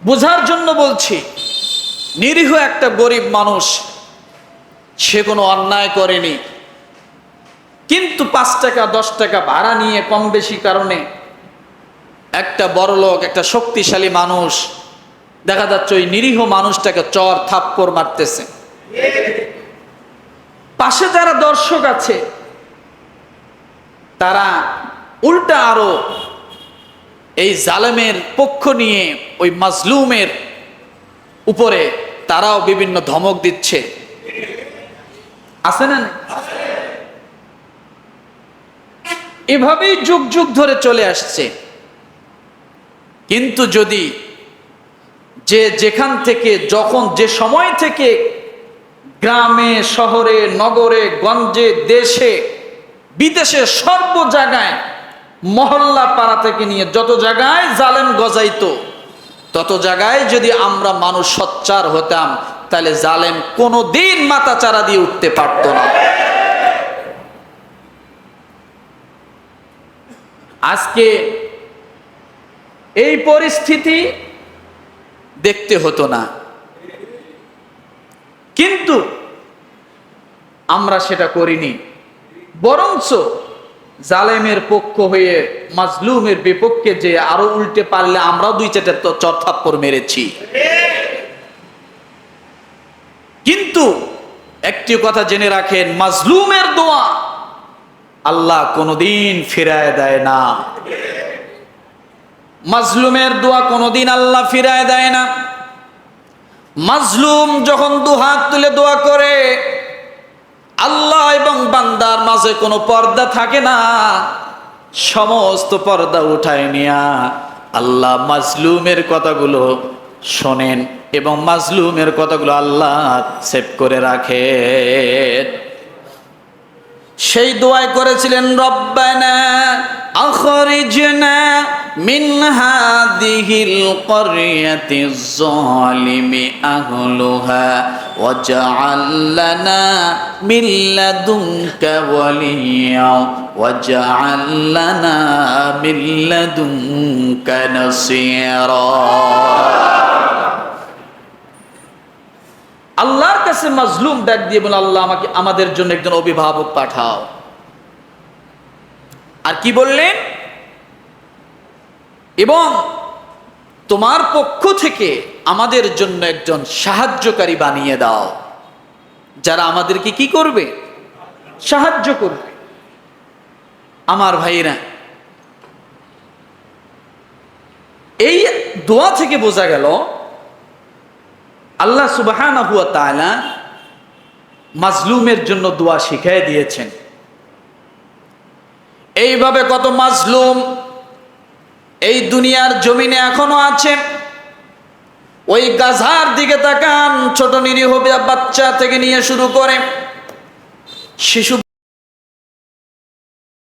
বোঝার জন্য বলছি, নিরীহ একটা গরিব মানুষ, সে কোনো অন্যায় করেনি, কিন্তু 5 টাকা 10 টাকা ভাড়া নিয়ে কম বেশি কারণে একটা বড়লোক, একটা শক্তিশালী মানুষ দেখা যাচ্ছে ওই নিরীহ মানুষটাকে চর থাপ্পড় মারতেছে। পাশে যারা দর্শক আছে তারা উল্টা আরো এই জালেমের পক্ষ নিয়ে ওই মাজলুমের উপরে তারাও বিভিন্ন ধমক দিচ্ছে। আছে না? এভাবেই যুগ যুগ ধরে চলে আসছে। কিন্তু যদি যে যেখান থেকে যখন যে সময় থেকে গ্রামে শহরে নগরে গঞ্জে দেশে বিদেশে সর্ব জায়গায় মহল্লা পাড়া থেকে নিয়ে যত জায়গায় জালেম গজাইতো, তত জায়গায় যদি আমরা মানুষ সোচ্চার হতাম, তাহলে জালেম কোনোদিন মাথা চারা দিয়ে উঠতে পারত না। আজকে এই পরিস্থিতি দেখতে হতো না, কিন্তু আমরা সেটা করিনি। বরঞ্চ জালেমের পক্ষ হয়ে মাজলুমের বিপক্ষে যে আরো উল্টে পারলে আমরাও 2-4টা চর থাপ্পড় মেরেছি। কিন্তু একটি কথা জেনে রাখেন, মাজলুমের দোয়া আল্লাহ কোনোদিন ফিরায় দেয় না। মাজলুমের দোয়া কোনোদিন আল্লাহ ফিরায় দেয় না। মাজলুম যখন দুহাত তুলে দোয়া করে, আল্লাহ এবং বান্দার মাঝে কোনো পর্দা থাকে না, সমস্ত পর্দা উঠায় নিয়া আল্লাহ মাজলুমের কথাগুলো শোনেন এবং মাজলুমের কথাগুলো আল্লাহ সেভ করে রাখেন। সেই দোয়াই করেছিলেন, রব্বানা আখরিজনা মিন হাদিহিল ক্বরিয়াতিজ যালিমি আহলুহা ওয়াজআল লানা মিন লাদুনকা ওয়ালিয়্যা ওয়াজআল লানা মিন লাদুনকা নাসীরা। আল্লাহর কাছে মাজলুম ডাক দিয়ে বলে, আল্লাহ আমাদের জন্য একজন অভিভাবক পাঠাও। আর কি বললেন? এবং তোমার পক্ষ থেকে আমাদের জন্য একজন সাহায্যকারী বানিয়ে দাও, যারা আমাদেরকে কি করবে? সাহায্য করবে। আমার ভাইরা, এই দোয়া থেকে বোঝা গেল আল্লাহ সুবহানাহু ওয়া তাআলা মাজলুমের জন্য দোয়া শিখিয়ে দিয়েছেন। এইভাবে কত মাজলুম এই দুনিয়ার জমিনে এখনো আছে। ওই গাজার দিকে তাকান, ছোট নিরীহ বাচ্চা থেকে নিয়ে শুরু করে শিশু